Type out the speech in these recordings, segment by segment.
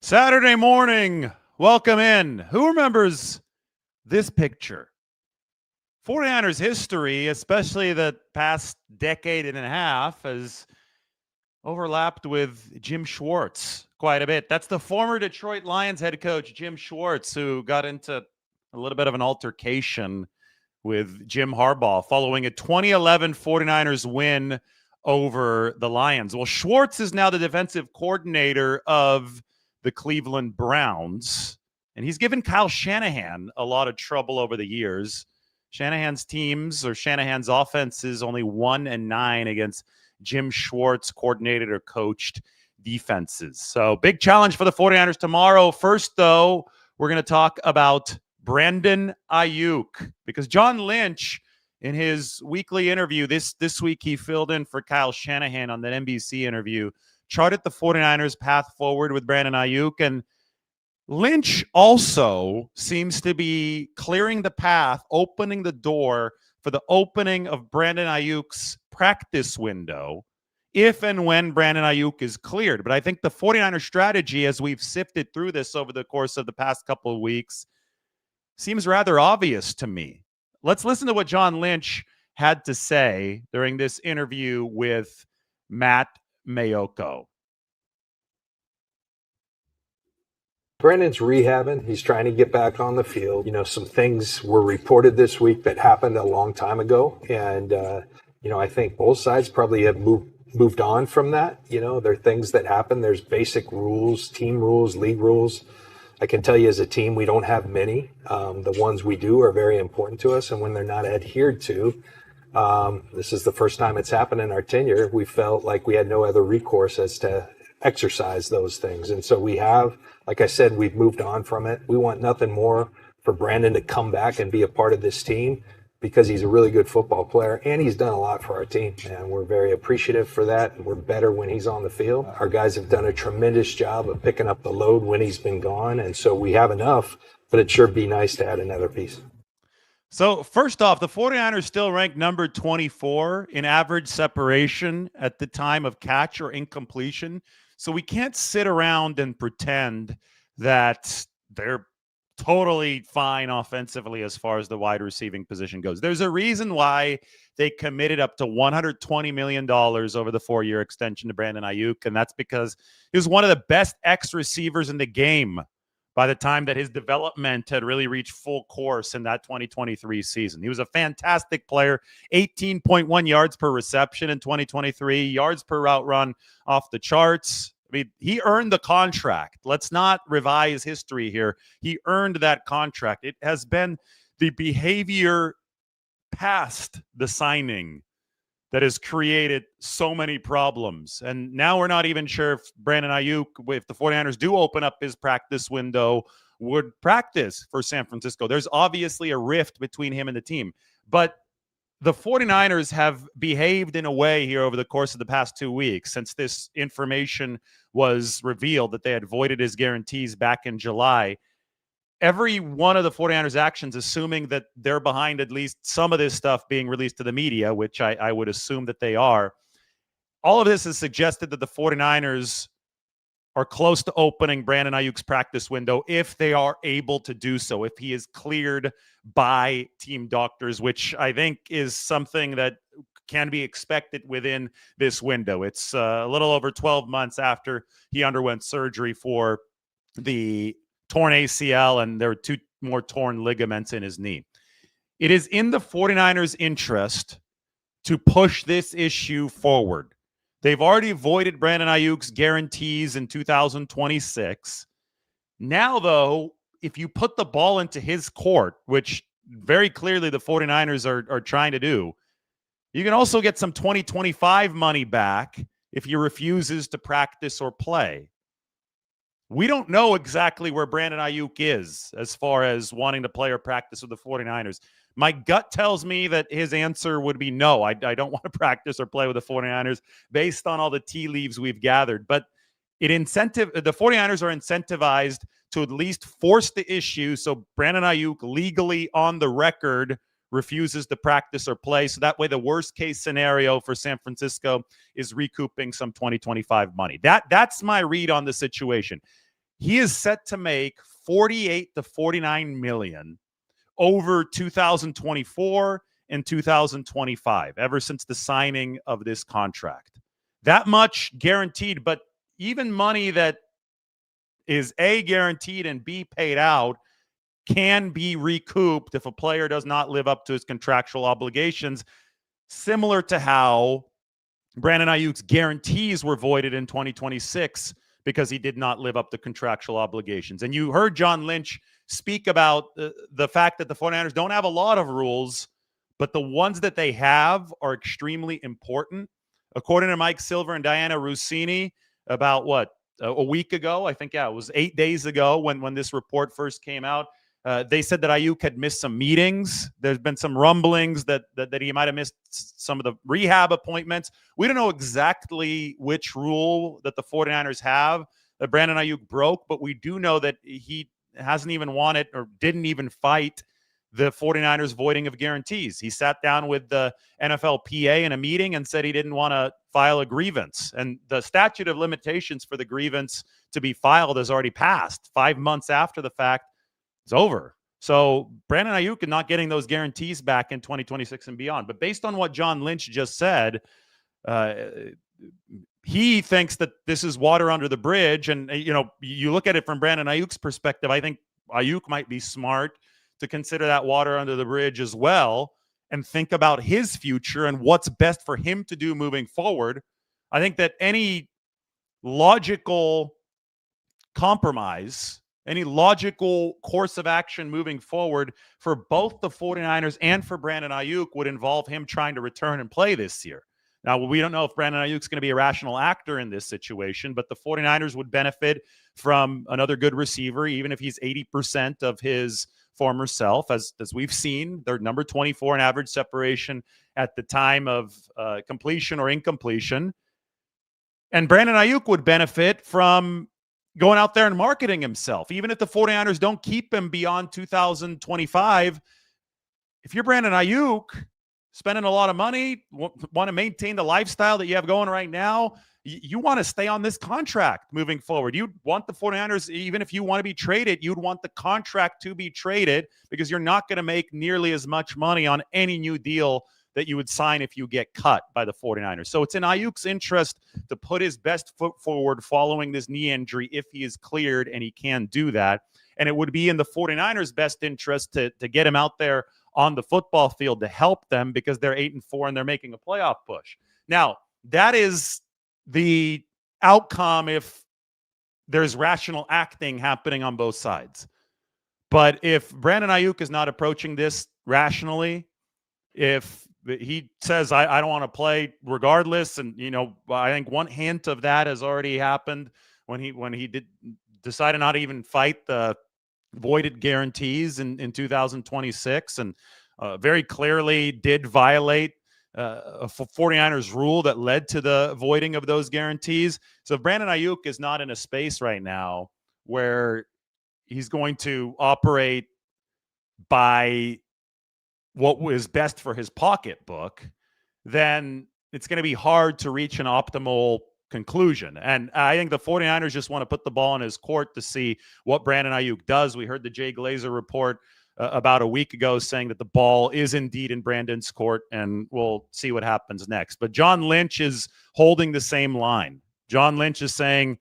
Saturday morning. Welcome in. Who remembers this picture? 49ers history, especially the past decade and a half, has overlapped with Jim Schwartz quite a bit. That's the former Detroit Lions head coach, Jim Schwartz, who got into a little bit of an altercation with Jim Harbaugh following a 2011 49ers win over the Lions. Well, Schwartz is now the defensive coordinator of the Cleveland Browns, and he's given Kyle Shanahan a lot of trouble over the years. Shanahan's offense is only 1-9 against Jim Schwartz coordinated or coached defenses. So big challenge for the 49ers tomorrow. First, though, we're going to talk about Brandon Aiyuk, because John Lynch, in his weekly interview this week, he filled in for Kyle Shanahan on that NBC interview, charted the 49ers' path forward with Brandon Aiyuk. And Lynch also seems to be clearing the path, opening the door for the opening of Brandon Aiyuk's practice window if and when Brandon Aiyuk is cleared. But I think the 49ers strategy, as we've sifted through this over the course of the past couple of weeks, seems rather obvious to me. Let's listen to what John Lynch had to say during this interview with Matt Mayoko. Brandon's rehabbing. He's trying to get back on the field. Some things were reported this week that happened a long time ago. And, I think both sides probably have moved on from that. There are things that happen. There's basic rules, team rules, league rules. I can tell you as a team, we don't have many. The ones we do are very important to us. And when they're not adhered to, this is the first time it's happened in our tenure. We felt like we had no other recourse as to exercise those things. And so we have, like I said, we've moved on from it. We want nothing more for Brandon to come back and be a part of this team, because he's a really good football player and he's done a lot for our team. And we're very appreciative for that. We're better when he's on the field. Our guys have done a tremendous job of picking up the load when he's been gone. And so we have enough, but it'd sure be nice to add another piece. So first off, the 49ers still ranked number 24 in average separation at the time of catch or incompletion. So we can't sit around and pretend that they're totally fine offensively as far as the wide receiving position goes. There's a reason why they committed up to $120 million over the 4-year extension to Brandon Aiyuk, and that's because he was one of the best X receivers in the game by the time that his development had really reached full course in that 2023 season. He was a fantastic player, 18.1 yards per reception in 2023, yards per route run off the charts. I mean, he earned the contract. Let's not revise history here. He earned that contract. It has been the behavior past the signing that has created so many problems. And now we're not even sure if Brandon Aiyuk, if the 49ers do open up his practice window, would practice for San Francisco. There's obviously a rift between him and the team. But the 49ers have behaved in a way here over the course of the past 2 weeks, since this information was revealed that they had voided his guarantees back in July. Every one of the 49ers actions, assuming that they're behind at least some of this stuff being released to the media, which I would assume that they are, all of this has suggested that the 49ers are close to opening Brandon Aiyuk's practice window if they are able to do so, if he is cleared by team doctors, which I think is something that can be expected within this window. It's a little over 12 months after he underwent surgery for the torn ACL, and there were 2 more torn ligaments in his knee. It is in the 49ers' interest to push this issue forward. They've already voided Brandon Aiyuk's guarantees in 2026. Now, though, if you put the ball into his court, which very clearly the 49ers are trying to do, you can also get some 2025 money back if he refuses to practice or play. We don't know exactly where Brandon Aiyuk is as far as wanting to play or practice with the 49ers. My gut tells me that his answer would be no. I don't want to practice or play with the 49ers based on all the tea leaves we've gathered. But the 49ers are incentivized to at least force the issue so Brandon Aiyuk legally on the record refuses to practice or play. So that way the worst case scenario for San Francisco is recouping some 2025 money. That's my read on the situation. He is set to make 48 to 49 million over 2024 and 2025, ever since the signing of this contract. That much guaranteed, but even money that is A, guaranteed, and B, paid out can be recouped if a player does not live up to his contractual obligations, similar to how Brandon Aiyuk's guarantees were voided in 2026 because he did not live up to contractual obligations. And you heard John Lynch speak about the fact that the 49ers don't have a lot of rules, but the ones that they have are extremely important. According to Mike Silver and Diana Rossini, about a week ago, I think, it was 8 days ago when this report first came out, they said that Aiyuk had missed some meetings. There's been some rumblings that he might have missed some of the rehab appointments. We don't know exactly which rule that the 49ers have that Brandon Aiyuk broke, but we do know that he hasn't even wanted or didn't even fight the 49ers voiding of guarantees. He sat down with the NFLPA in a meeting and said he didn't want to file a grievance. And the statute of limitations for the grievance to be filed has already passed. 5 months after the fact, it's over. So Brandon Aiyuk is not getting those guarantees back in 2026 and beyond. But based on what John Lynch just said, he thinks that this is water under the bridge. And, you look at it from Brandon Aiyuk's perspective, I think Aiyuk might be smart to consider that water under the bridge as well and think about his future and what's best for him to do moving forward. I think that any logical compromise, any logical course of action moving forward for both the 49ers and for Brandon Aiyuk would involve him trying to return and play this year. Now, we don't know if Brandon Aiyuk's going to be a rational actor in this situation, but the 49ers would benefit from another good receiver, even if he's 80% of his former self. As we've seen, they're number 24 in average separation at the time of completion or incompletion. And Brandon Aiyuk would benefit from going out there and marketing himself. Even if the 49ers don't keep him beyond 2025, if you're Brandon Aiyuk, spending a lot of money, want to maintain the lifestyle that you have going right now, you want to stay on this contract moving forward. You want the 49ers, even if you want to be traded, you'd want the contract to be traded because you're not going to make nearly as much money on any new deal that you would sign if you get cut by the 49ers. So it's in Aiyuk's interest to put his best foot forward following this knee injury if he is cleared, and he can do that. And it would be in the 49ers' best interest to get him out there on the football field to help them because they're 8-4 and they're making a playoff push. Now, that is the outcome if there's rational acting happening on both sides. But if Brandon Aiyuk is not approaching this rationally, if he says, I don't want to play regardless, and, I think one hint of that has already happened when he decided not to even fight the voided guarantees in 2026 and very clearly did violate a 49ers rule that led to the voiding of those guarantees. So if Brandon Aiyuk is not in a space right now where he's going to operate by what was best for his pocketbook, then it's going to be hard to reach an optimal conclusion. And I think the 49ers just want to put the ball in his court to see what Brandon Aiyuk does. We heard the Jay Glazer report about a week ago saying that the ball is indeed in Brandon's court, and we'll see what happens next. But John Lynch is holding the same line. John Lynch is saying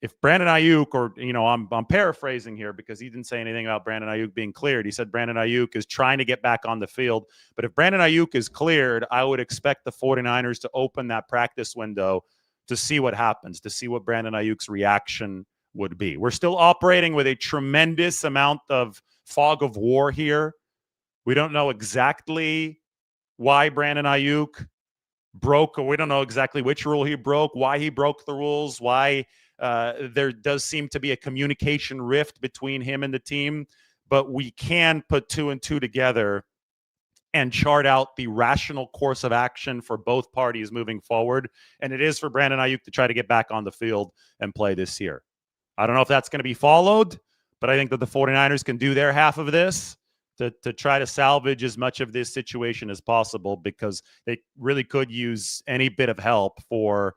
if Brandon Aiyuk, or, I'm paraphrasing here because he didn't say anything about Brandon Aiyuk being cleared. He said Brandon Aiyuk is trying to get back on the field. But if Brandon Aiyuk is cleared, I would expect the 49ers to open that practice window to see what happens, to see what Brandon Aiyuk's reaction would be. We're still operating with a tremendous amount of fog of war here. We don't know exactly why Brandon Aiyuk broke, or we don't know exactly which rule he broke, why he broke the rules, why there does seem to be a communication rift between him and the team. But we can put two and two together and chart out the rational course of action for both parties moving forward. And it is for Brandon Aiyuk to try to get back on the field and play this year. I don't know if that's going to be followed, but I think that the 49ers can do their half of this to try to salvage as much of this situation as possible, because they really could use any bit of help for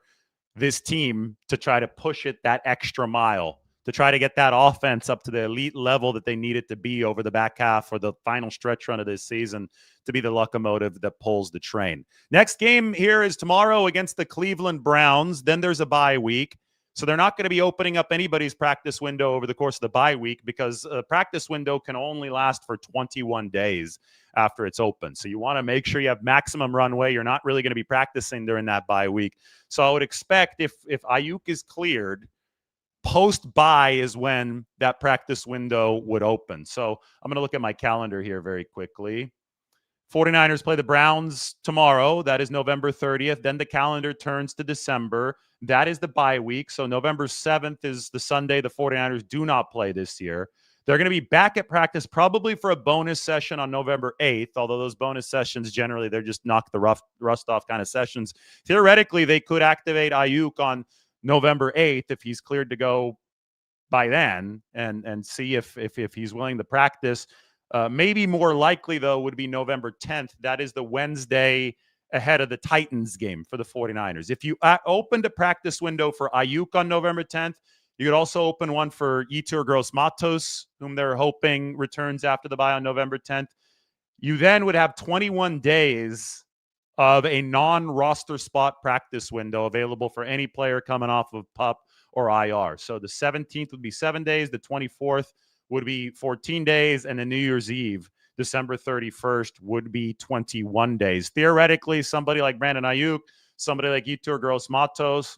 this team to try to push it that extra mile to try to get that offense up to the elite level that they need it to be over the back half or the final stretch run of this season to be the locomotive that pulls the train. Next game here is tomorrow against the Cleveland Browns. Then there's a bye week. So they're not going to be opening up anybody's practice window over the course of the bye week because a practice window can only last for 21 days after it's open. So you want to make sure you have maximum runway. You're not really going to be practicing during that bye week. So I would expect if Aiyuk is cleared, post-bye is when that practice window would open. So I'm going to look at my calendar here very quickly. 49ers play the Browns tomorrow. That is November 30th. Then the calendar turns to December. That is the bye week. So November 7th is the Sunday the 49ers do not play this year. They're going to be back at practice probably for a bonus session on November 8th, although those bonus sessions generally, they're just knock the rust off kind of sessions. Theoretically, they could activate Aiyuk on November 8th if he's cleared to go by then and see if he's willing to practice. Maybe more likely, though, would be November 10th. That is the Wednesday ahead of the Titans game for the 49ers. If you opened a practice window for Aiyuk on November 10th, you could also open one for Yetur Gross-Matos, whom they're hoping returns after the bye on November 10th. You then would have 21 days of a non-roster spot practice window available for any player coming off of PUP or IR. So the 17th would be 7 days, the 24th would be 14 days, and the New Year's Eve, December 31st, would be 21 days. Theoretically, somebody like Brandon Aiyuk, somebody like Yetur Gross-Matos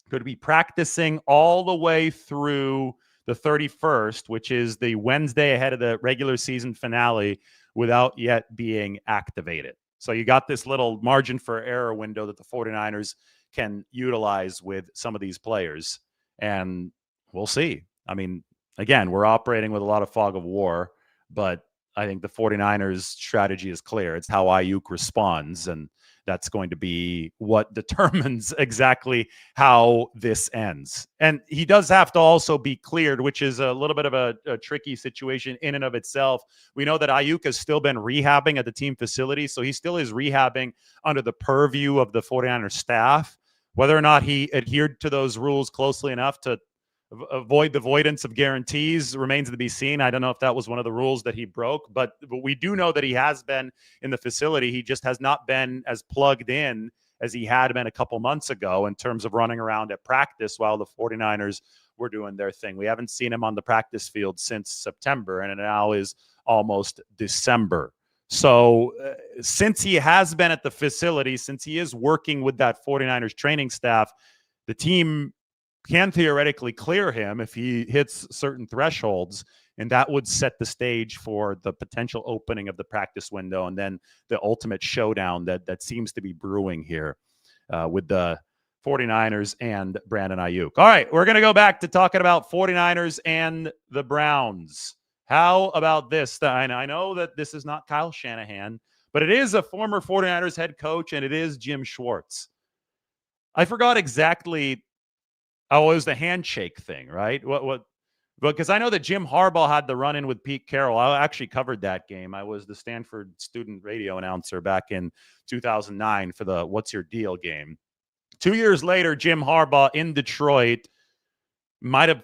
could be practicing all the way through the 31st, which is the Wednesday ahead of the regular season finale, without yet being activated. So you got this little margin for error window that the 49ers can utilize with some of these players. And we'll see. I mean, again, we're operating with a lot of fog of war, but I think the 49ers strategy is clear. It's how Aiyuk responds, and that's going to be what determines exactly how this ends. And he does have to also be cleared, which is a little bit of a tricky situation in and of itself. We know that Aiyuk has still been rehabbing at the team facility, so he still is rehabbing under the purview of the 49ers staff. Whether or not he adhered to those rules closely enough to avoid the avoidance of guarantees remains to be seen. I don't know if that was one of the rules that he broke, but we do know that he has been in the facility. He just has not been as plugged in as he had been a couple months ago in terms of running around at practice while the 49ers were doing their thing. We haven't seen him on the practice field since September, and it now is almost December. So since he has been at the facility, since he is working with that 49ers training staff, the team can theoretically clear him if he hits certain thresholds, and that would set the stage for the potential opening of the practice window and then the ultimate showdown that seems to be brewing here with the 49ers and Brandon Aiyuk. All right, we're going to go back to talking about 49ers and the Browns. How about this? I know that this is not Kyle Shanahan, but it is a former 49ers head coach, and it is Jim Schwartz. I forgot exactly. Oh, it was the handshake thing, right? Because I know that Jim Harbaugh had the run-in with Pete Carroll. I actually covered that game. I was the Stanford student radio announcer back in 2009 for the What's Your Deal game. 2 years later, Jim Harbaugh in Detroit might have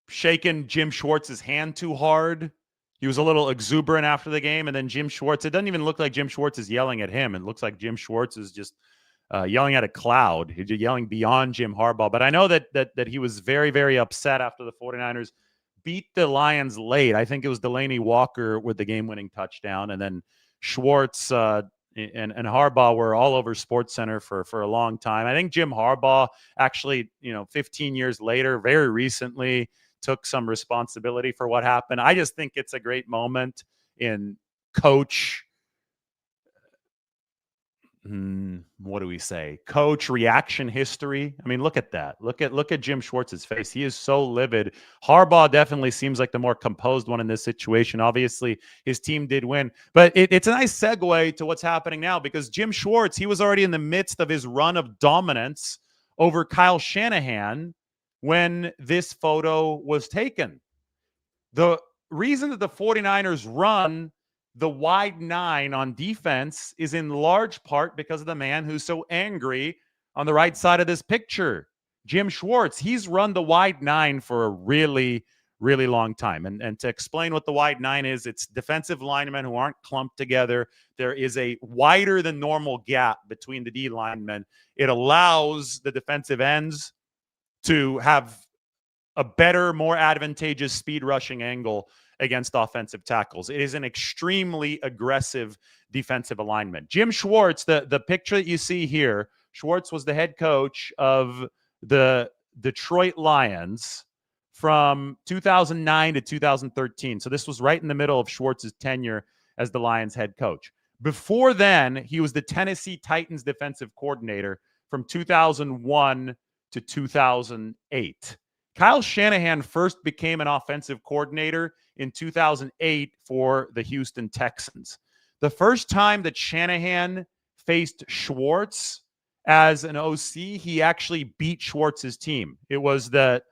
shaken Jim Schwartz's hand too hard. He was a little exuberant after the game, and then Jim Schwartz, it doesn't even look like Jim Schwartz is yelling at him. It looks like Jim Schwartz is just yelling at a cloud. He's yelling beyond Jim Harbaugh. But I know that he was very, very upset after the 49ers beat the Lions late. I think it was Delaney Walker with the game-winning touchdown. And then Schwartz and Harbaugh were all over SportsCenter for a long time. I think Jim Harbaugh actually, 15 years later, very recently, took some responsibility for what happened. I just think it's a great moment in coach what do we say? Coach reaction history. I mean, look at that. Look at Jim Schwartz's face. He is so livid. Harbaugh definitely seems like the more composed one in this situation. Obviously, his team did win, but it's a nice segue to what's happening now because Jim Schwartz, he was already in the midst of his run of dominance over Kyle Shanahan when this photo was taken. The reason that the 49ers run the wide nine on defense is in large part because of the man who's so angry on the right side of this picture. Jim Schwartz, he's run the wide nine for a really, really long time. And to explain what the wide nine is, it's defensive linemen who aren't clumped together. There is a wider than normal gap between the D linemen. It allows the defensive ends to have a better, more advantageous speed rushing angle against offensive tackles. It is an extremely aggressive defensive alignment. Jim Schwartz, the picture that you see here, Schwartz was the head coach of the Detroit Lions from 2009 to 2013. So this was right in the middle of Schwartz's tenure as the Lions head coach. Before then, he was the Tennessee Titans defensive coordinator from 2001 to 2008. Kyle Shanahan first became an offensive coordinator in 2008 for the Houston Texans. The first time that Shanahan faced Schwartz as an OC, he actually beat Schwartz's team. It was the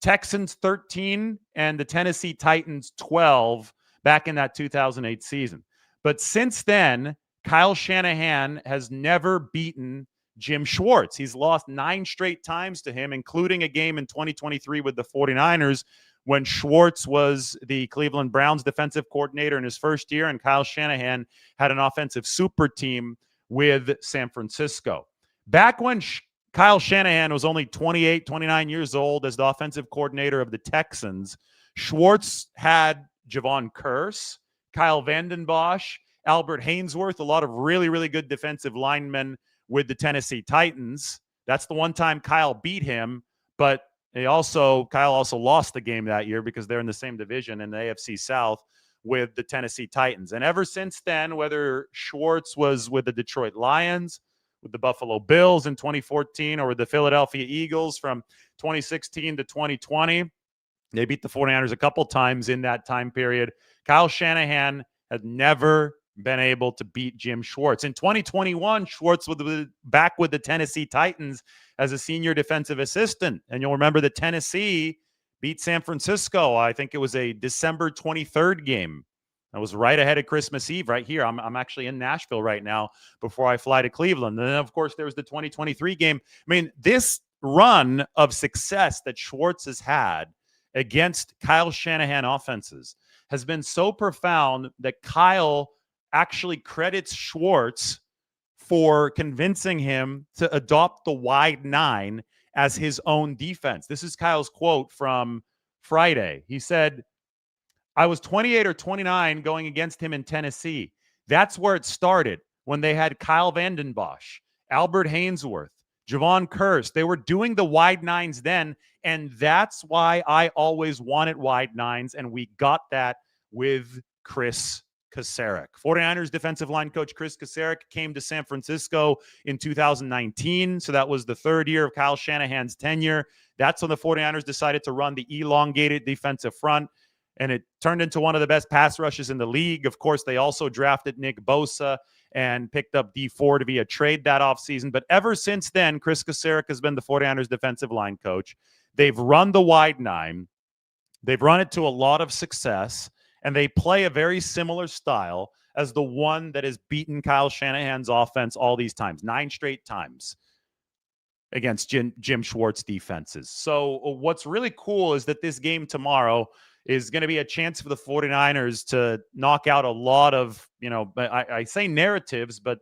Texans 13 and the Tennessee Titans 12 back in that 2008 season. But since then, Kyle Shanahan has never beaten Jim Schwartz. He's lost 9 straight times to him, including a game in 2023 with the 49ers when Schwartz was the Cleveland Browns defensive coordinator in his first year, and Kyle Shanahan had an offensive super team with San Francisco. Back when Kyle Shanahan was only 28, 29 years old as the offensive coordinator of the Texans, Schwartz had Javon Kearse, Kyle Vanden Bosch, Albert Hainsworth, a lot of really, really good defensive linemen with the Tennessee Titans. That's the one time Kyle beat him, but Kyle also lost the game that year because they're in the same division in the AFC South with the Tennessee Titans. And ever since then, whether Schwartz was with the Detroit Lions, with the Buffalo Bills in 2014, or with the Philadelphia Eagles from 2016 to 2020, they beat the 49ers a couple times in that time period. Kyle Shanahan had never been able to beat Jim Schwartz. In 2021, Schwartz was back with the Tennessee Titans as a senior defensive assistant. And you'll remember that Tennessee beat San Francisco. I think it was a December 23rd game. I was right ahead of Christmas Eve right here. I'm actually in Nashville right now before I fly to Cleveland. And then, of course, there was the 2023 game. I mean, this run of success that Schwartz has had against Kyle Shanahan offenses has been so profound that Kyle actually credits Schwartz for convincing him to adopt the wide nine as his own defense. This is Kyle's quote from Friday. He said, "I was 28 or 29 going against him in Tennessee. That's where it started when they had Kyle Vanden Bosch, Albert Hainsworth, Javon Kearse. They were doing the wide nines then, and that's why I always wanted wide nines, and we got that with Chris Kasarik." 49ers defensive line coach Chris Kasarik came to San Francisco in 2019. So that was the third year of Kyle Shanahan's tenure. That's when the 49ers decided to run the elongated defensive front, and it turned into one of the best pass rushes in the league. Of course, they also drafted Nick Bosa and picked up D Ford via trade that offseason. But ever since then, Chris Kasarik has been the 49ers defensive line coach. They've run the wide nine. They've run it to a lot of success. And they play a very similar style as the one that has beaten Kyle Shanahan's offense all these times, 9 straight times against Jim Schwartz defenses. So what's really cool is that this game tomorrow is going to be a chance for the 49ers to knock out a lot of, I say narratives, but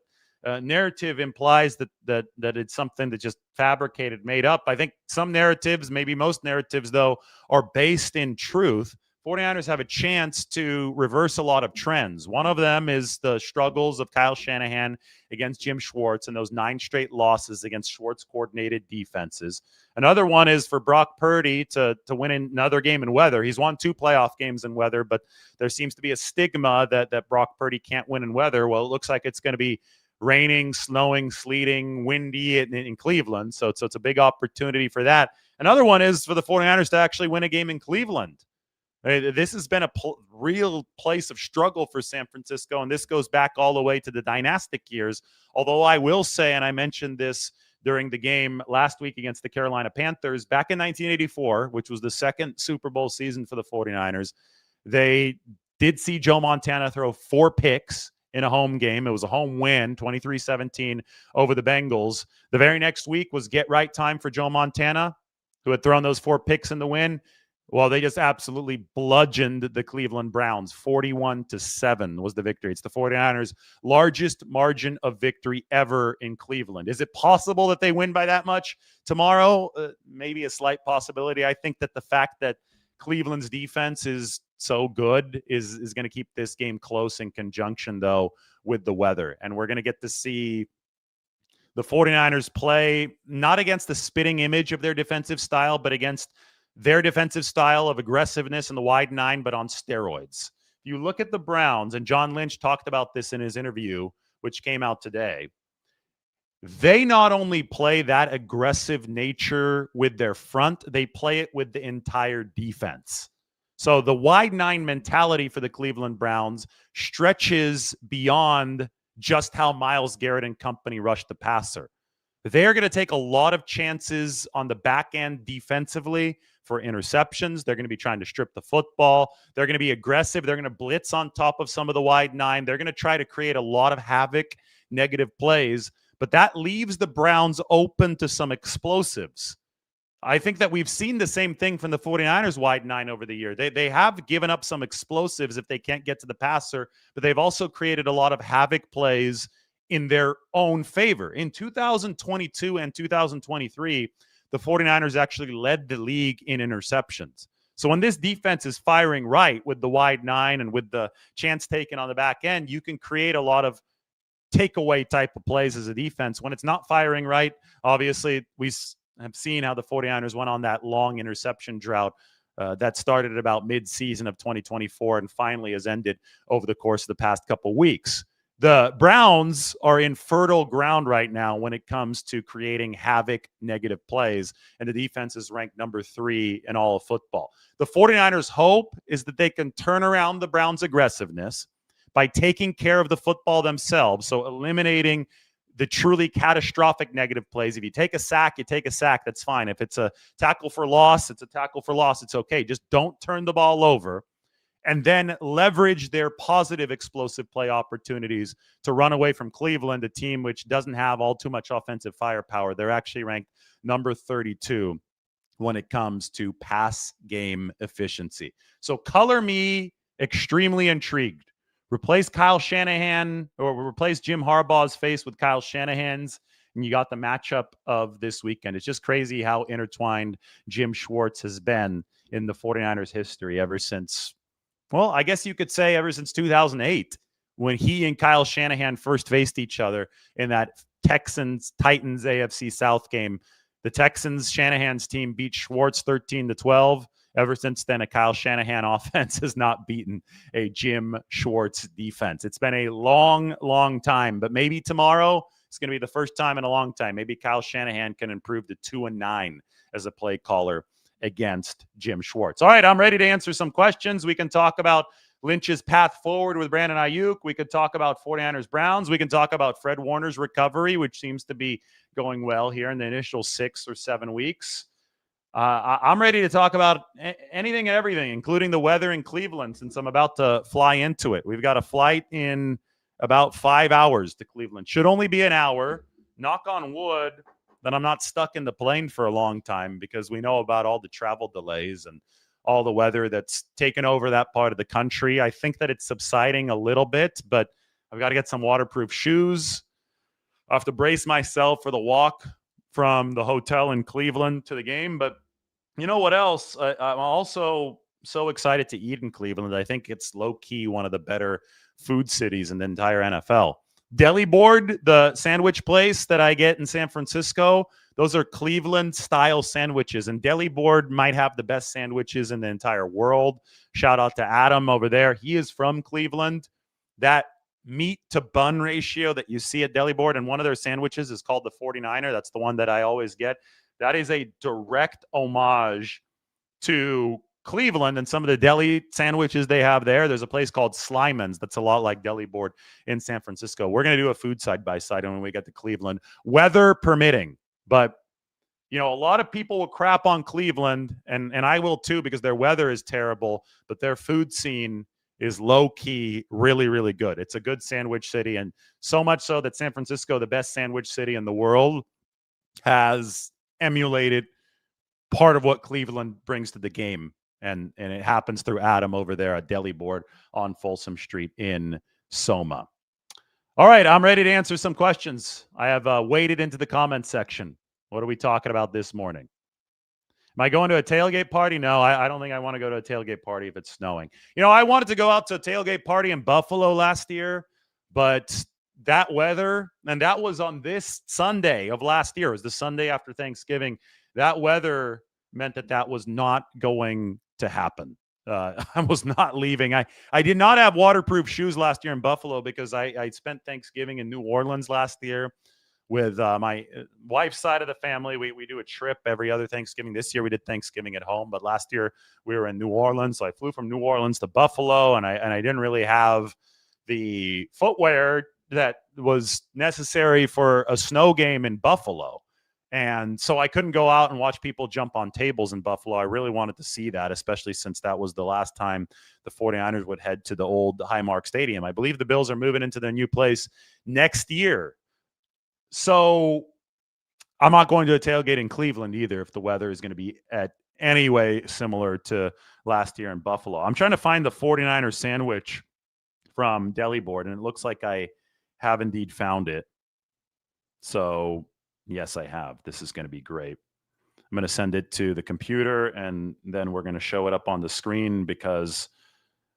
narrative implies that it's something that just fabricated, made up. I think some narratives, maybe most narratives, though, are based in truth. 49ers have a chance to reverse a lot of trends. One of them is the struggles of Kyle Shanahan against Jim Schwartz and those 9 straight losses against Schwartz-coordinated defenses. Another one is for Brock Purdy to win another game in weather. He's won 2 playoff games in weather, but there seems to be a stigma that Brock Purdy can't win in weather. Well, it looks like it's going to be raining, snowing, sleeting, windy in Cleveland. So it's a big opportunity for that. Another one is for the 49ers to actually win a game in Cleveland. This has been a real place of struggle for San Francisco, and this goes back all the way to the dynastic years. Although I will say, and I mentioned this during the game last week against the Carolina Panthers, back in 1984, which was the second Super Bowl season for the 49ers, they did see Joe Montana throw 4 picks in a home game. It was a home win, 23-17 over the Bengals. The very next week was get right time for Joe Montana, who had thrown those 4 picks in the win. Well, they just absolutely bludgeoned the Cleveland Browns. 41-7 was the victory. It's the 49ers' largest margin of victory ever in Cleveland. Is it possible that they win by that much tomorrow? Maybe a slight possibility. I think that the fact that Cleveland's defense is so good is going to keep this game close in conjunction, though, with the weather. And we're going to get to see the 49ers play not against the spitting image of their defensive style, but against their defensive style of aggressiveness in the wide 9, but on steroids. You look at the Browns, and John Lynch talked about this in his interview, which came out today. They not only play that aggressive nature with their front, they play it with the entire defense. So the wide 9 mentality for the Cleveland Browns stretches beyond just how Myles Garrett and company rush the passer. They're going to take a lot of chances on the back end defensively for interceptions. They're going to be trying to strip the football. They're going to be aggressive. They're going to blitz on top of some of the wide 9. They're going to try to create a lot of havoc, negative plays, but that leaves the Browns open to some explosives. I think that we've seen the same thing from the 49ers wide 9 over the year. They have given up some explosives if they can't get to the passer, but they've also created a lot of havoc plays in their own favor. In 2022 and 2023, the 49ers actually led the league in interceptions. So when this defense is firing right with the wide 9 and with the chance taken on the back end, you can create a lot of takeaway type of plays as a defense. When it's not firing right, obviously we have seen how the 49ers went on that long interception drought that started at about mid-season of 2024 and finally has ended over the course of the past couple weeks. The Browns are in fertile ground right now when it comes to creating havoc, negative plays, and the defense is ranked number 3 in all of football. The 49ers' hope is that they can turn around the Browns' aggressiveness by taking care of the football themselves, so eliminating the truly catastrophic negative plays. If you take a sack, you take a sack. That's fine. If it's a tackle for loss, it's a tackle for loss. It's okay. Just don't turn the ball over. And then leverage their positive explosive play opportunities to run away from Cleveland, a team which doesn't have all too much offensive firepower. They're actually ranked number 32 when it comes to pass game efficiency. So color me extremely intrigued. Replace Kyle Shanahan or replace Jim Harbaugh's face with Kyle Shanahan's, and you got the matchup of this weekend. It's just crazy how intertwined Jim Schwartz has been in the 49ers history ever since, well, I guess you could say ever since 2008, when he and Kyle Shanahan first faced each other in that Texans-Titans AFC South game. The Texans, Shanahan's team, beat Schwartz 13-12. Ever since then, a Kyle Shanahan offense has not beaten a Jim Schwartz defense. It's been a long, long time, but maybe tomorrow it's going to be the first time in a long time. Maybe Kyle Shanahan can improve to 2-9 as a play caller against Jim Schwartz. All right, I'm ready to answer some questions. We can talk about Lynch's path forward with Brandon Aiyuk. We could talk about 49ers Browns. We can talk about Fred Warner's recovery, which seems to be going well here in the initial 6 or 7 weeks. I'm ready to talk about anything and everything, including the weather in Cleveland, since I'm about to fly into it. We've got a flight in about 5 hours to Cleveland. Should only be an hour. Knock on wood that I'm not stuck in the plane for a long time, because we know about all the travel delays and all the weather that's taken over that part of the country. I think that it's subsiding a little bit, but I've got to get some waterproof shoes. I have to brace myself for the walk from the hotel in Cleveland to the game. But you know what else? I'm also so excited to eat in Cleveland. I think it's low-key one of the better food cities in the entire NFL. Deli Board, the sandwich place that I get in San Francisco, those are Cleveland-style sandwiches. And Deli Board might have the best sandwiches in the entire world. Shout out to Adam over there. He is from Cleveland. That meat to bun ratio that you see at Deli Board, and one of their sandwiches is called the 49er. That's the one that I always get. That is a direct homage to Cleveland and some of the deli sandwiches they have there. There's a place called Slyman's that's a lot like Deli Board in San Francisco. We're going to do a food side-by-side when we get to Cleveland, weather permitting. But, you know, a lot of people will crap on Cleveland, and I will too, because their weather is terrible, but their food scene is low-key really, really good. It's a good sandwich city, and so much so that San Francisco, the best sandwich city in the world, has emulated part of what Cleveland brings to the game. And it happens through Adam over there at Deli Board on Folsom Street in Soma. All right, I'm ready to answer some questions. I have waded into the comment section. What are we talking about this morning? Am I going to a tailgate party? No, I don't think I want to go to a tailgate party if it's snowing. I wanted to go out to a tailgate party in Buffalo last year, but that weather, and that was on this Sunday of last year. It was the Sunday after Thanksgiving. That weather meant that was not going to happen. I was not leaving. I did not have waterproof shoes last year in Buffalo because I spent Thanksgiving in New Orleans last year with my wife's side of the family. We do a trip every other Thanksgiving. This year we did Thanksgiving at home, but last year we were in New Orleans. So I flew from New Orleans to Buffalo, and I didn't really have the footwear that was necessary for a snow game in Buffalo. And so I couldn't go out and watch people jump on tables in Buffalo. I really wanted to see that, especially since that was the last time the 49ers would head to the old Highmark Stadium. I believe the Bills are moving into their new place next year. So I'm not going to a tailgate in Cleveland either if the weather is going to be at any way similar to last year in Buffalo. I'm trying to find the 49ers sandwich from Deli Board, and it looks like I have indeed found it. So yes, I have. This is going to be great. I'm going to send it to the computer, and then we're going to show it up on the screen because,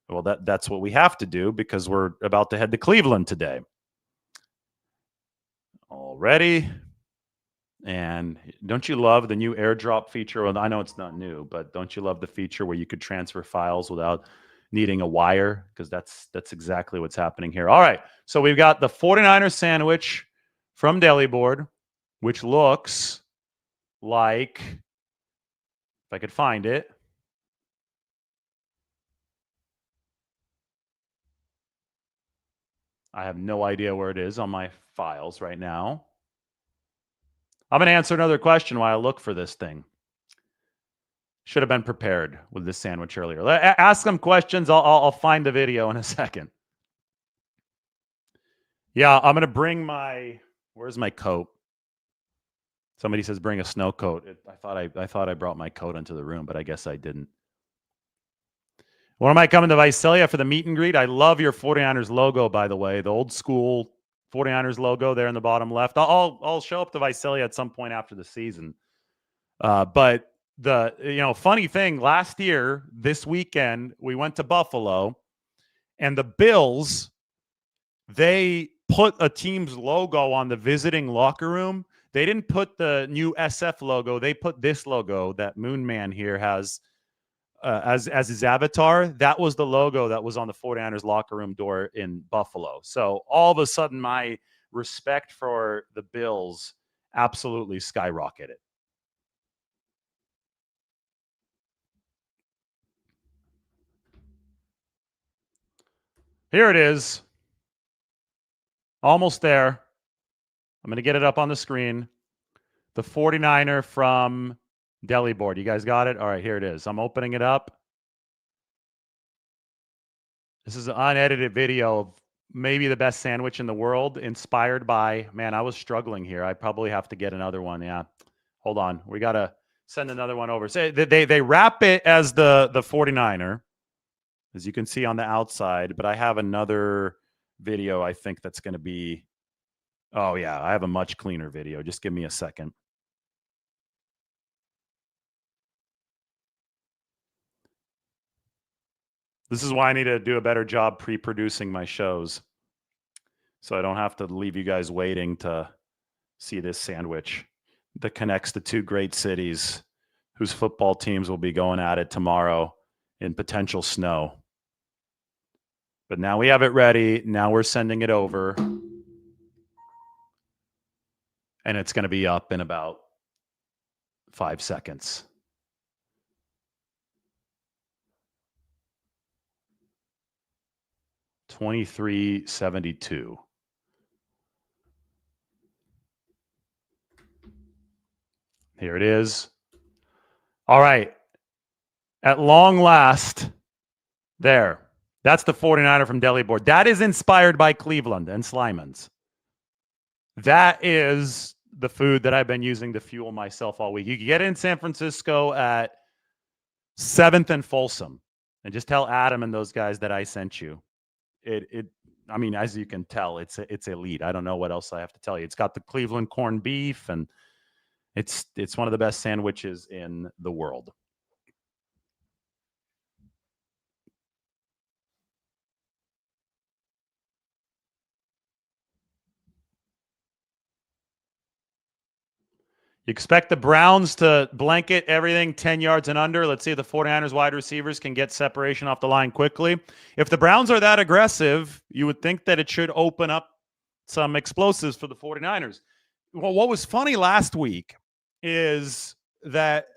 well, that's what we have to do because we're about to head to Cleveland today. Already. And don't you love the new airdrop feature? Well, I know it's not new, but don't you love the feature where you could transfer files without needing a wire? Because that's exactly what's happening here. All right. So we've got the 49er sandwich from Deli Board, which looks like, if I could find it, I have no idea where it is on my files right now. I'm going to answer another question while I look for this thing. Should have been prepared with this sandwich earlier. Ask them questions. I'll find the video in a second. Yeah, I'm going to bring where's my coat? Somebody says bring a snow coat. I thought I brought my coat into the room, but I guess I didn't. When am I coming to Visalia for the meet and greet? I love your 49ers logo, by the way. The old school 49ers logo there in the bottom left. I'll show up to Visalia at some point after the season. But the funny thing, last year, this weekend, we went to Buffalo, and the Bills, they put a team's logo on the visiting locker room. They didn't put the new SF logo. They put this logo that Moon Man here has as his avatar. That was the logo that was on the 49ers locker room door in Buffalo. So all of a sudden, my respect for the Bills absolutely skyrocketed. Here it is. Almost there. I'm going to get it up on the screen. The 49er from Deli Board. You guys got it? All right, here it is. I'm opening it up. This is an unedited video of maybe the best sandwich in the world, inspired by, man, I was struggling here. I probably have to get another one. Yeah. Hold on. We got to send another one over. So they wrap it as the 49er, as you can see on the outside, but I have another video I think that's going to be, oh yeah, I have a much cleaner video. Just give me a second. This is why I need to do a better job pre-producing my shows, so I don't have to leave you guys waiting to see this sandwich that connects the two great cities whose football teams will be going at it tomorrow in potential snow. But now we have it ready. Now we're sending it over. And it's going to be up in about 5 seconds. $23.72. Here it is. All right. At long last, there. That's the 49er from Deli Board. That is inspired by Cleveland and Slimans. That is the food that I've been using to fuel myself all week. You can get it in San Francisco at 7th and Folsom, and just tell Adam and those guys that I sent you. I mean, as you can tell, it's elite. I don't know what else I have to tell you. It's got the Cleveland corned beef, and it's one of the best sandwiches in the world. You expect the Browns to blanket everything 10 yards and under. Let's see if the 49ers wide receivers can get separation off the line quickly. If the Browns are that aggressive, you would think that it should open up some explosives for the 49ers. Well, what was funny last week is that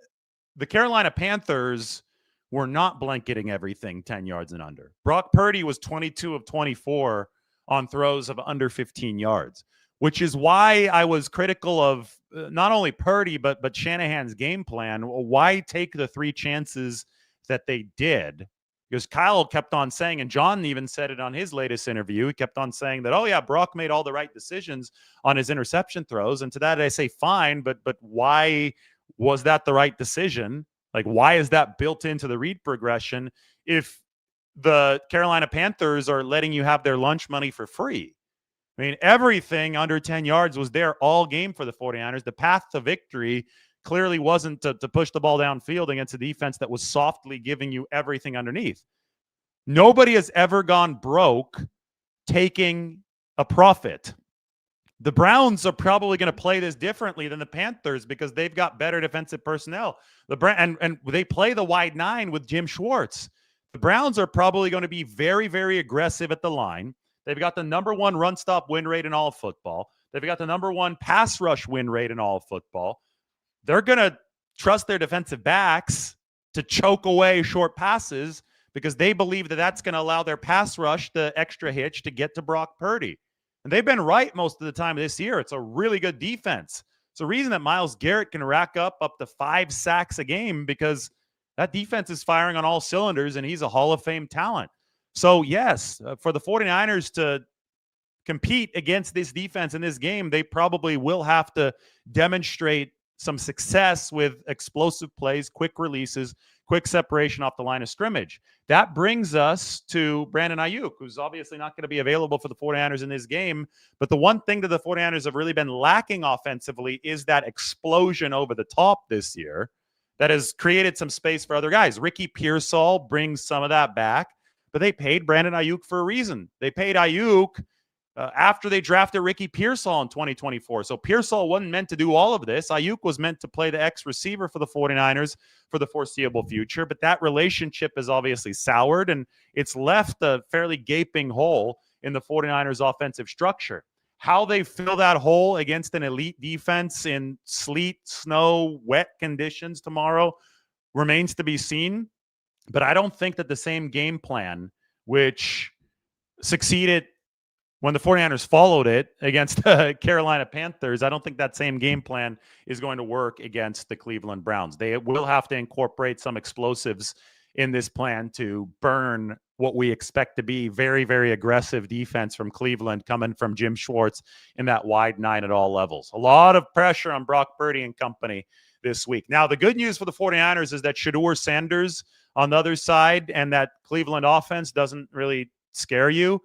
the Carolina Panthers were not blanketing everything 10 yards and under. Brock Purdy was 22 of 24 on throws of under 15 yards, which is why I was critical of not only Purdy, but Shanahan's game plan. Why take the 3 chances that they did? Because Kyle kept on saying, and John even said it on his latest interview, he kept on saying that, oh yeah, Brock made all the right decisions on his interception throws. And to that I say, fine, but why was that the right decision? Like, why is that built into the read progression if the Carolina Panthers are letting you have their lunch money for free? I mean, everything under 10 yards was there all game for the 49ers. The path to victory clearly wasn't to push the ball downfield against a defense that was softly giving you everything underneath. Nobody has ever gone broke taking a profit. The Browns are probably going to play this differently than the Panthers because they've got better defensive personnel. And they play the wide 9 with Jim Schwartz. The Browns are probably going to be very, very aggressive at the line. They've got the number 1 run stop win rate in all of football. They've got the number 1 pass rush win rate in all of football. They're going to trust their defensive backs to choke away short passes because they believe that that's going to allow their pass rush the extra hitch to get to Brock Purdy. And they've been right most of the time this year. It's a really good defense. It's the reason that Myles Garrett can rack up to 5 sacks a game because that defense is firing on all cylinders, and he's a Hall of Fame talent. So, yes, for the 49ers to compete against this defense in this game, they probably will have to demonstrate some success with explosive plays, quick releases, quick separation off the line of scrimmage. That brings us to Brandon Aiyuk, who's obviously not going to be available for the 49ers in this game. But the one thing that the 49ers have really been lacking offensively is that explosion over the top this year that has created some space for other guys. Ricky Pearsall brings some of that back, but they paid Brandon Aiyuk for a reason. They paid Aiyuk after they drafted Ricky Pearsall in 2024. So Pearsall wasn't meant to do all of this. Aiyuk was meant to play the X receiver for the 49ers for the foreseeable future, but that relationship is obviously soured, and it's left a fairly gaping hole in the 49ers offensive structure. How they fill that hole against an elite defense in sleet, snow, wet conditions tomorrow remains to be seen. But I don't think that the same game plan, which succeeded when the 49ers followed it against the Carolina Panthers, I don't think that same game plan is going to work against the Cleveland Browns. They will have to incorporate some explosives in this plan to burn what we expect to be very, very aggressive defense from Cleveland coming from Jim Schwartz in that wide 9 at all levels. A lot of pressure on Brock Purdy and company this week. Now, the good news for the 49ers is that Shedeur Sanders on the other side and that Cleveland offense doesn't really scare you.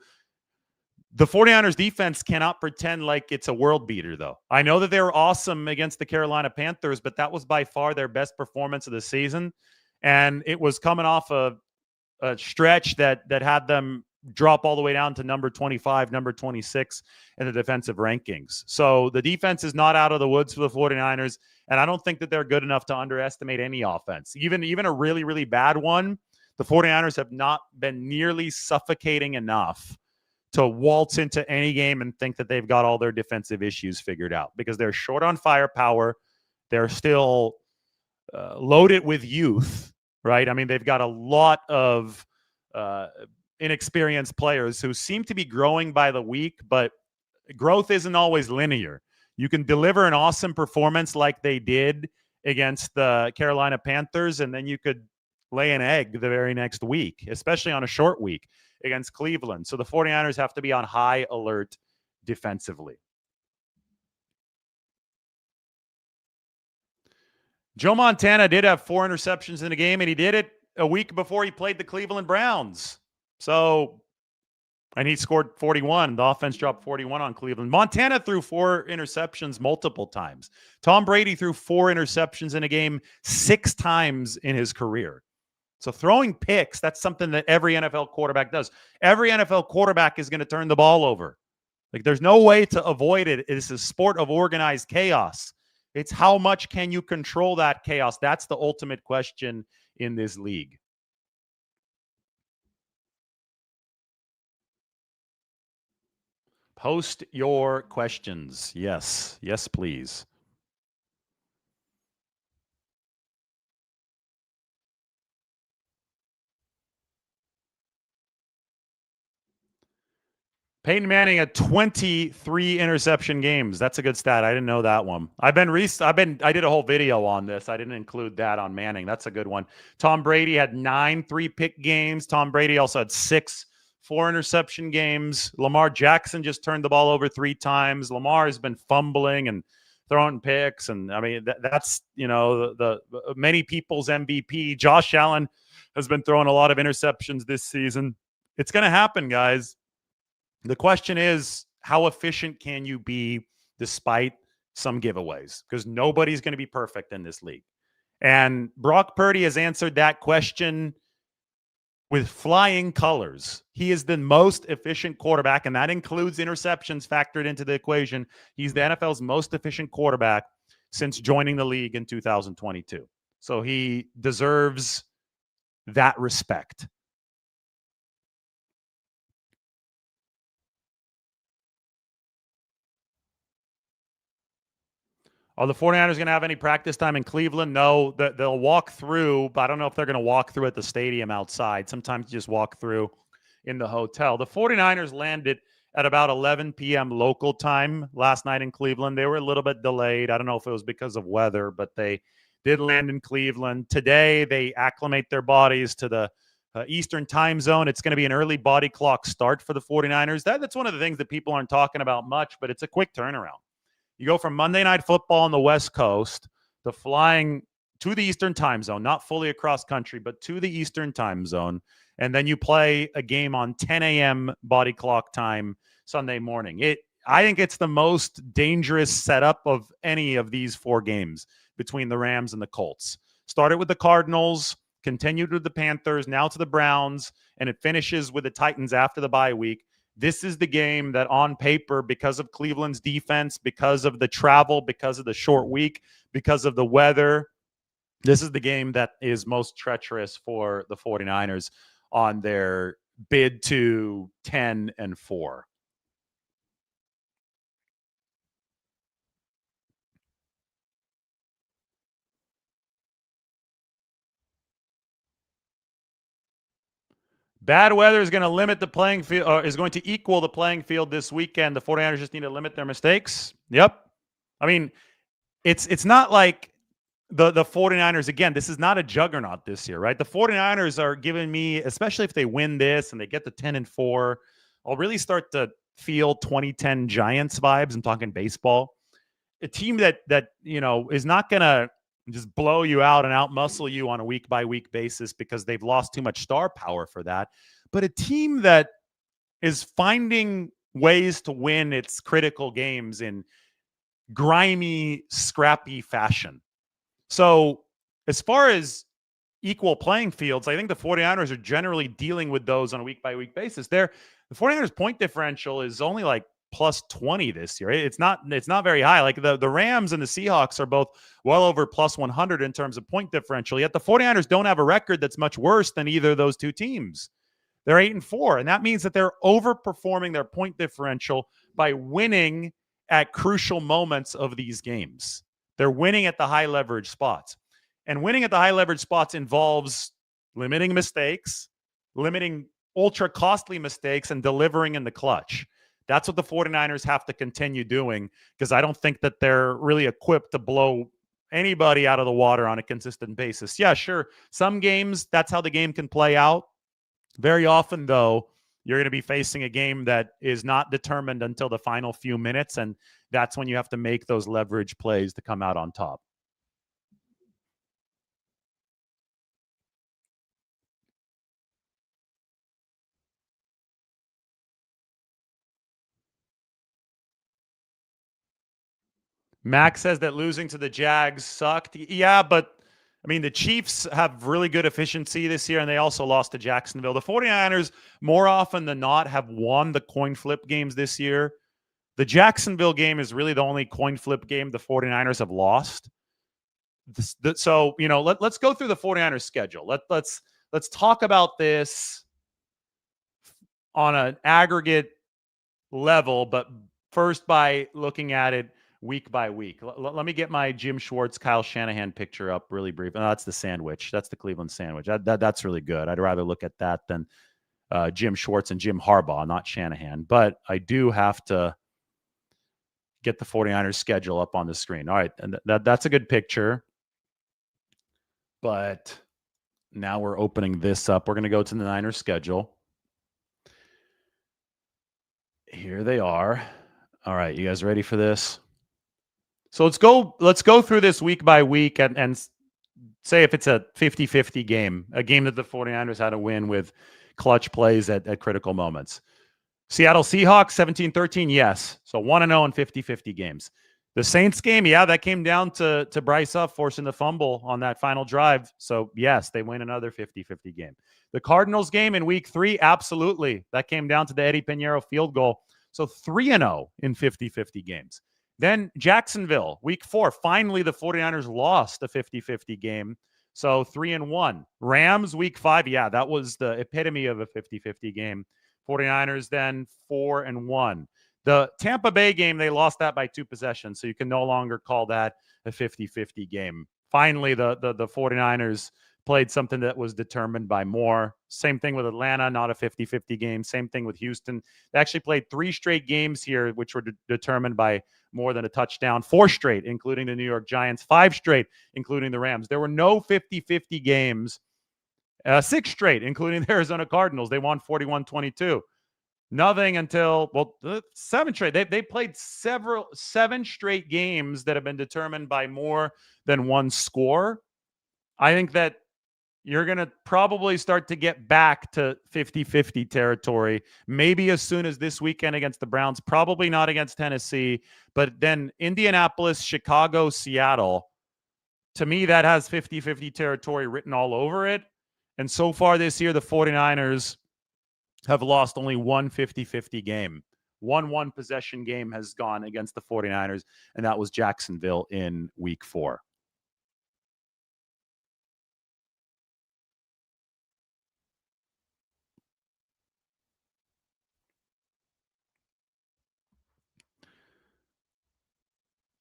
The 49ers defense cannot pretend like it's a world beater, though. I know that they were awesome against the Carolina Panthers, but that was by far their best performance of the season. And it was coming off a stretch that had them drop all the way down to number 25, number 26 in the defensive rankings. So the defense is not out of the woods for the 49ers, and I don't think that they're good enough to underestimate any offense. Even a really, really bad one, the 49ers have not been nearly suffocating enough to waltz into any game and think that they've got all their defensive issues figured out because they're short on firepower. They're still loaded with youth, right? I mean, they've got a lot of inexperienced players who seem to be growing by the week, but growth isn't always linear. You can deliver an awesome performance like they did against the Carolina Panthers, and then you could lay an egg the very next week, especially on a short week against Cleveland. So the 49ers have to be on high alert defensively. Joe Montana did have 4 interceptions in the game, and he did it a week before he played the Cleveland Browns. So, and he scored 41. The offense dropped 41 on Cleveland. Montana threw 4 interceptions multiple times. Tom Brady threw 4 interceptions in a game 6 times in his career. So throwing picks, that's something that every NFL quarterback does. Every NFL quarterback is going to turn the ball over. Like, there's no way to avoid it. It's a sport of organized chaos. It's how much can you control that chaos? That's the ultimate question in this league. Post your questions. Yes. Yes, please. Peyton Manning had 23 interception games. That's a good stat. I didn't know that one. I did a whole video on this. I didn't include that on Manning. That's a good one. Tom Brady had 9 3-pick games. Tom Brady also had 6 4-interception games. Lamar Jackson just turned the ball over 3 times. Lamar has been fumbling and throwing picks. And I mean, that's, the many people's MVP. Josh Allen has been throwing a lot of interceptions this season. It's going to happen, guys. The question is, how efficient can you be despite some giveaways? Because nobody's going to be perfect in this league. And Brock Purdy has answered that question with flying colors. He is the most efficient quarterback, and that includes interceptions factored into the equation. He's the NFL's most efficient quarterback since joining the league in 2022. So he deserves that respect. Are the 49ers going to have any practice time in Cleveland? No, they'll walk through, but I don't know if they're going to walk through at the stadium outside. Sometimes you just walk through in the hotel. The 49ers landed at about 11 p.m. local time last night in Cleveland. They were a little bit delayed. I don't know if it was because of weather, but they did land in Cleveland. Today, they acclimate their bodies to the Eastern time zone. It's going to be an early body clock start for the 49ers. That's one of the things that people aren't talking about much, but it's a quick turnaround. You go from Monday Night Football on the West Coast to flying to the Eastern time zone, not fully across country, but to the Eastern time zone. And then you play a game on 10 a.m. body clock time Sunday morning. I think it's the most dangerous setup of any of these 4 games between the Rams and the Colts. Started with the Cardinals, continued with the Panthers, now to the Browns, and it finishes with the Titans after the bye week. This is the game that on paper, because of Cleveland's defense, because of the travel, because of the short week, because of the weather, this is the game that is most treacherous for the 49ers on their bid to 10-4. Bad weather is going to limit the playing field, or is going to equal the playing field this weekend. The 49ers just need to limit their mistakes. Yep. I mean, it's not like the 49ers, again, this is not a juggernaut this year, right? The 49ers are giving me, especially if they win this and they get to 10-4, I'll really start to feel 2010 Giants vibes. I'm talking baseball. A team that is not going to just blow you out and outmuscle you on a week-by-week basis because they've lost too much star power for that. But a team that is finding ways to win its critical games in grimy, scrappy fashion. So as far as equal playing fields, I think the 49ers are generally dealing with those on a week-by-week basis. The 49ers point differential is only like plus 20 this year. It's not very high. Like the Rams and the Seahawks are both well over plus 100 in terms of point differential. Yet the 49ers don't have a record that's much worse than either of those two teams. They're 8-4, and that means that they're overperforming their point differential by winning at crucial moments of these games. They're winning at the high leverage spots. And winning at the high leverage spots involves limiting mistakes, limiting ultra costly mistakes, and delivering in the clutch. That's what the 49ers have to continue doing, because I don't think that they're really equipped to blow anybody out of the water on a consistent basis. Yeah, sure. Some games, that's how the game can play out. Very often, though, you're going to be facing a game that is not determined until the final few minutes, and that's when you have to make those leverage plays to come out on top. Max says that losing to the Jags sucked. Yeah, but I mean, the Chiefs have really good efficiency this year, and they also lost to Jacksonville. The 49ers, more often than not, have won the coin flip games this year. The Jacksonville game is really the only coin flip game the 49ers have lost. So, let's go through the 49ers schedule. Let's talk about this on an aggregate level, but first by looking at it week by week. Let me get my Jim Schwartz, Kyle Shanahan picture up really brief. Oh, that's the sandwich. That's the Cleveland sandwich. That's really good. I'd rather look at that than Jim Schwartz and Jim Harbaugh, not Shanahan. But I do have to get the 49ers schedule up on the screen. All right, and that's a good picture. But now we're opening this up. We're going to go to the Niners schedule. Here they are. All right, you guys ready for this? So let's go through this week by week and say if it's a 50-50 game, a game that the 49ers had to win with clutch plays at critical moments. Seattle Seahawks, 17-13, yes. So 1-0 in 50-50 games. The Saints game, yeah, that came down to Bryce Huff forcing the fumble on that final drive. So, yes, they win another 50-50 game. The Cardinals game in week 3, absolutely. That came down to the Eddie Pinheiro field goal. So 3-0 in 50-50 games. Then Jacksonville, week 4. Finally, the 49ers lost a 50-50 game. So 3-1. Rams, week 5. Yeah, that was the epitome of a 50-50 game. 49ers then 4-1. The Tampa Bay game, they lost that by 2 possessions, so you can no longer call that a 50-50 game. Finally, the 49ers played something that was determined by more. Same thing with Atlanta, not a 50-50 game. Same thing with Houston. They actually played 3 straight games here, which were determined by more than a touchdown. 4 straight, including the New York Giants. 5 straight, including the Rams. There were no 50-50 games. 6 straight, including the Arizona Cardinals. They won 41-22. Nothing until, 7 straight. They played 7 straight games that have been determined by more than 1 score. I think that you're going to probably start to get back to 50-50 territory, maybe as soon as this weekend against the Browns, probably not against Tennessee, but then Indianapolis, Chicago, Seattle. To me, that has 50-50 territory written all over it. And so far this year, the 49ers have lost only one 50-50 game. One possession game has gone against the 49ers, and that was Jacksonville in week 4.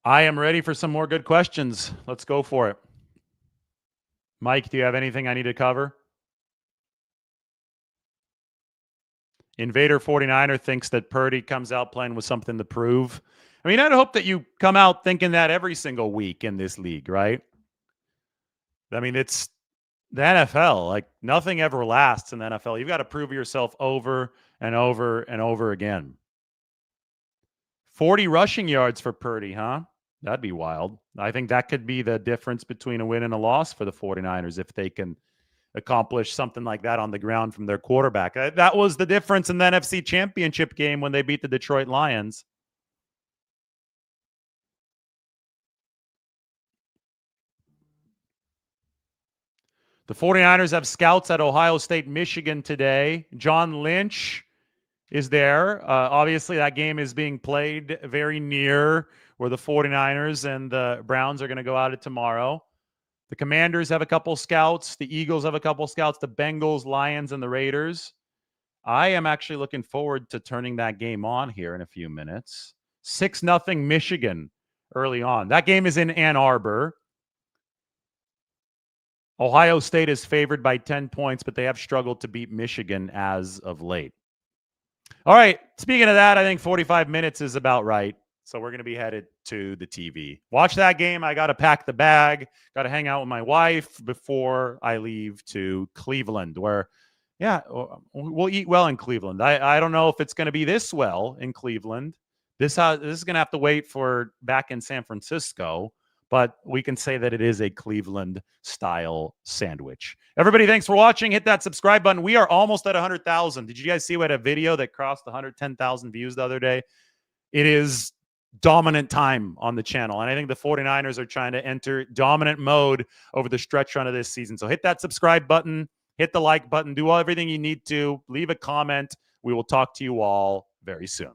I am ready for some more good questions. Let's go for it. Mike, do you have anything I need to cover? Invader 49er thinks that Purdy comes out playing with something to prove. I mean, I'd hope that you come out thinking that every single week in this league, right? I mean, it's the NFL. Like, nothing ever lasts in the NFL. You've got to prove yourself over and over and over again. 40 rushing yards for Purdy, huh? That'd be wild. I think that could be the difference between a win and a loss for the 49ers if they can accomplish something like that on the ground from their quarterback. That was the difference in the NFC Championship game when they beat the Detroit Lions. The 49ers have scouts at Ohio State, Michigan today. John Lynch is there. Obviously, that game is being played very near where the 49ers and the Browns are going to go at it tomorrow. The Commanders have a couple scouts. The Eagles have a couple scouts. The Bengals, Lions, and the Raiders. I am actually looking forward to turning that game on here in a few minutes. 6-0 Michigan early on. That game is in Ann Arbor. Ohio State is favored by 10 points, but they have struggled to beat Michigan as of late. All right, speaking of that, I think 45 minutes is about right. So we're going to be headed to the TV. Watch that game. I got to pack the bag. Got to hang out with my wife before I leave to Cleveland, where, yeah, we'll eat well in Cleveland. I don't know if it's going to be this well in Cleveland. This is going to have to wait for back in San Francisco, but we can say that it is a Cleveland-style sandwich. Everybody, thanks for watching. Hit that subscribe button. We are almost at 100,000. Did you guys see we had a video that crossed 110,000 views the other day? It is dominant time on the channel, and I think the 49ers are trying to enter dominant mode over the stretch run of this season. So hit that subscribe button, hit the like button, do everything you need to, leave a comment. We will talk to you all very soon.